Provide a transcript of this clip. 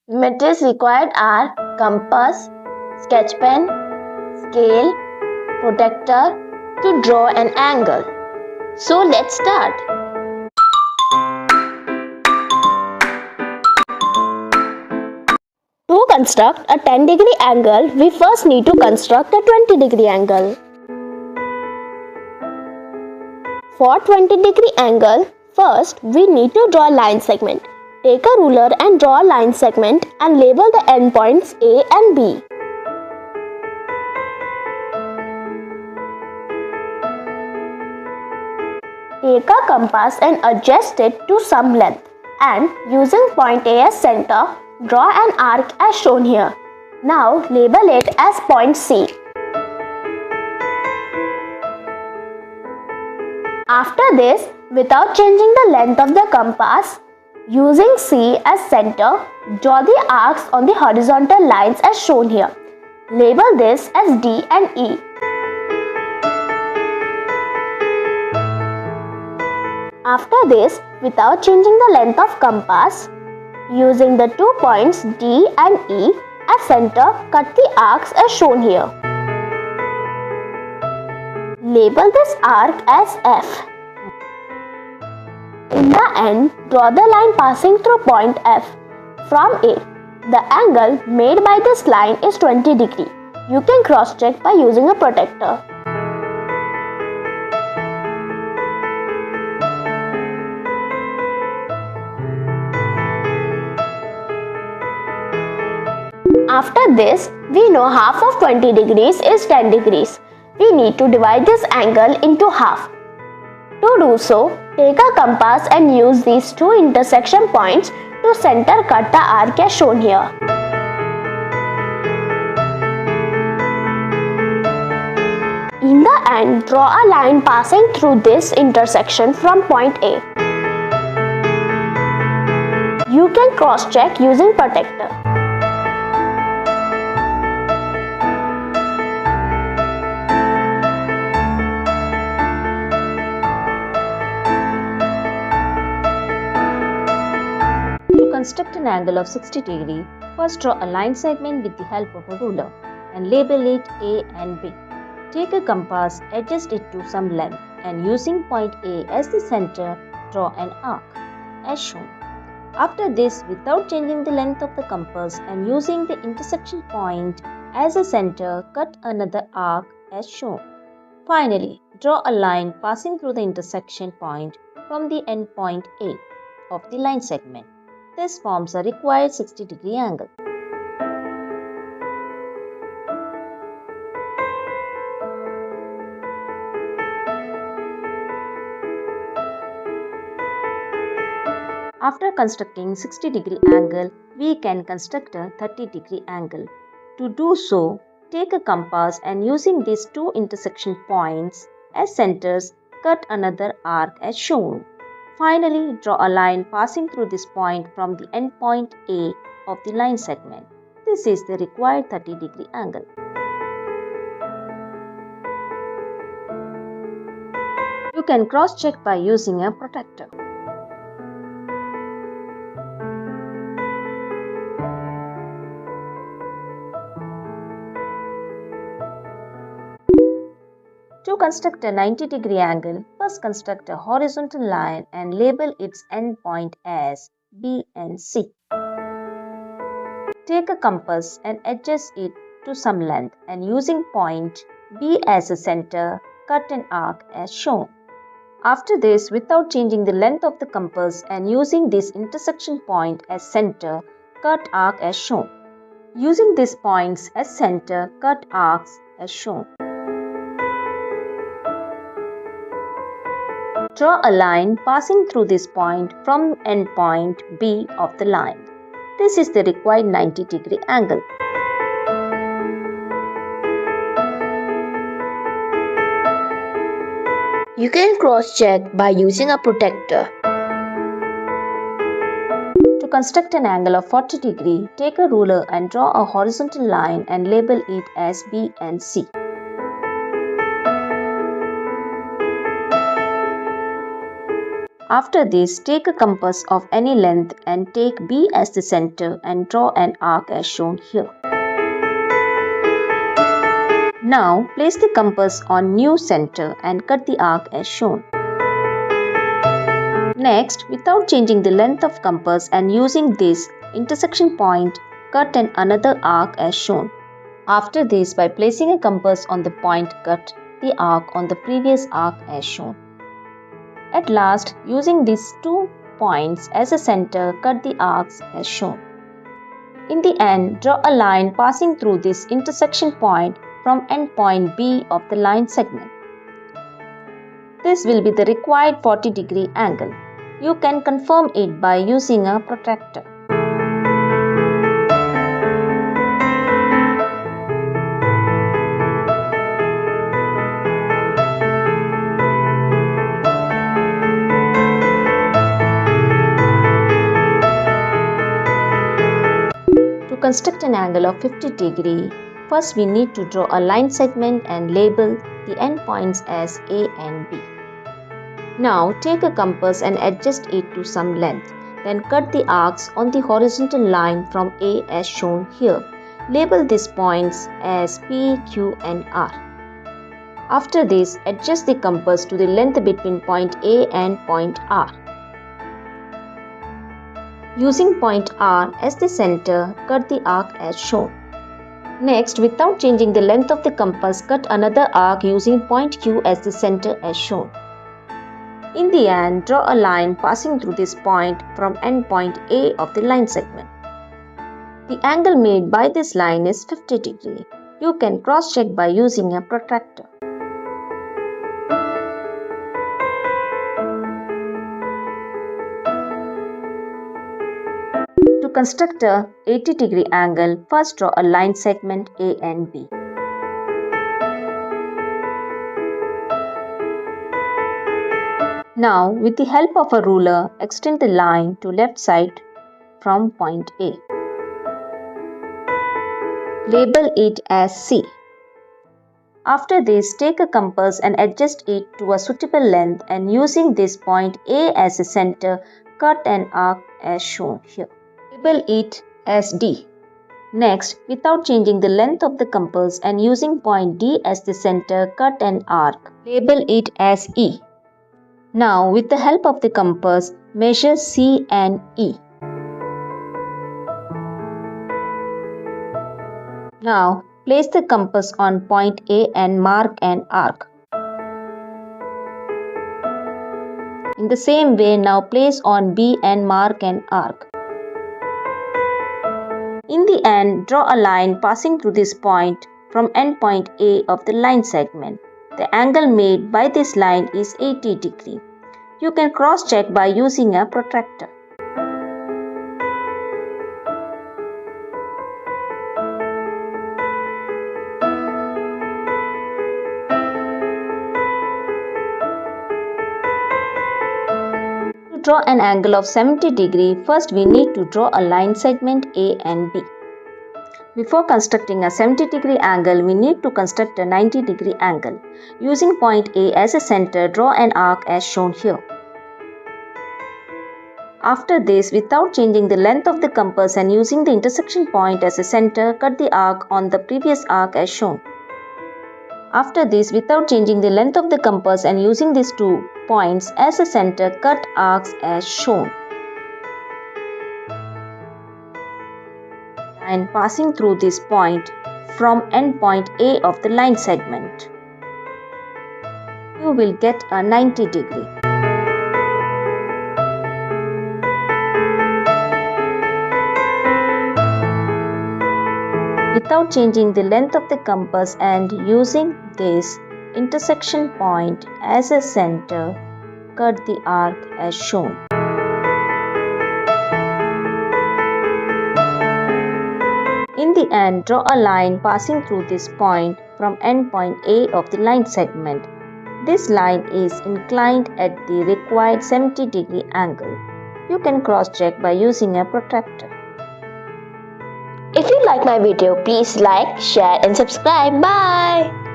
Materials required are compass, sketch pen, scale, protractor to draw an angle. So let's start. To construct a 10-degree angle, we first need to construct a 20-degree angle. For 20-degree angle, first we need to draw a line segment. Take a ruler and draw a line segment and label the endpoints A and B. Take a compass and adjust it to some length, and using point A as center, draw an arc as shown here. Now label it as point C. After this, without changing the length of the compass, using C as center, draw the arcs on the horizontal lines as shown here. Label this as D and E. After this, without changing the length of compass, using the 2 points D and E as center, cut the arcs as shown here. Label this arc as F. In the end, draw the line passing through point F from A. The angle made by this line is 20 degree. You can cross-check by using a protractor. After this, we know half of 20 degrees is 10 degrees. We need to divide this angle into half. To do so, take a compass and use these two intersection points to center cut the arc as shown here. In the end, draw a line passing through this intersection from point A. You can cross-check using protractor. To construct an angle of 60 degree, first draw a line segment with the help of a ruler and label it A and B. Take a compass, adjust it to some length, and using point A as the center, draw an arc as shown. After this, without changing the length of the compass and using the intersection point as a center, cut another arc as shown. Finally, draw a line passing through the intersection point from the end point A of the line segment. This forms a required 60-degree angle. After constructing 60-degree angle, we can construct a 30-degree angle. To do so, take a compass and using these two intersection points as centers, cut another arc as shown. Finally, draw a line passing through this point from the end point A of the line segment. This is the required 30-degree angle. You can cross-check by using a protractor. To construct a 90-degree angle, first construct a horizontal line and label its endpoint as B and C. Take a compass and adjust it to some length, and using point B as a center, cut an arc as shown. After this, without changing the length of the compass and using this intersection point as center, cut arc as shown. Using these points as center, cut arcs as shown. Draw a line passing through this point from endpoint B of the line. This is the required 90-degree angle. You can cross-check by using a protractor. To construct an angle of 40 degree, take a ruler and draw a horizontal line and label it as B and C. After this, take a compass of any length and take B as the center and draw an arc as shown here. Now, place the compass on new center and cut the arc as shown. Next, without changing the length of compass and using this intersection point, cut another arc as shown. After this, by placing a compass on the point, cut the arc on the previous arc as shown. At last, using these 2 points as a center, cut the arcs as shown. In the end, draw a line passing through this intersection point from endpoint B of the line segment. This will be the required 40-degree angle. You can confirm it by using a protractor. To construct an angle of 50 degree, first we need to draw a line segment and label the endpoints as A and B. Now take a compass and adjust it to some length. Then cut the arcs on the horizontal line from A as shown here. Label these points as P, Q and R. After this, adjust the compass to the length between point A and point R. Using point R as the center, cut the arc as shown. Next, without changing the length of the compass, cut another arc using point Q as the center as shown. In the end, draw a line passing through this point from endpoint A of the line segment. The angle made by this line is 50 degree. You can cross-check by using a protractor. To construct a 80-degree angle, first draw a line segment A and B. Now, with the help of a ruler, extend the line to left side from point A. Label it as C. After this, take a compass and adjust it to a suitable length and using this point A as a center, cut an arc as shown here. Label it as D. Next, without changing the length of the compass and using point D as the center, cut an arc. Label it as E. Now, with the help of the compass, measure C and E. Now, place the compass on point A and mark an arc. In the same way, now place on B and mark an arc. In the end, draw a line passing through this point from endpoint A of the line segment. The angle made by this line is 80 degree. You can cross-check by using a protractor. To draw an angle of 70 degree, first we need to draw a line segment A and B. Before constructing a 70 degree angle, we need to construct a 90 degree angle. Using point A as a center, draw an arc as shown here. After this, without changing the length of the compass and using the intersection point as a center, cut the arc on the previous arc as shown. After this, without changing the length of the compass and using these 2 points as a center, cut arcs as shown. And passing through this point from endpoint A of the line segment, you will get a 90 degree. Without changing the length of the compass and using this intersection point as a center, cut the arc as shown. In the end, draw a line passing through this point from endpoint A of the line segment. This line is inclined at the required 70 degree angle. You can cross-check by using a protractor. If you like my video, please like, share and subscribe. Bye.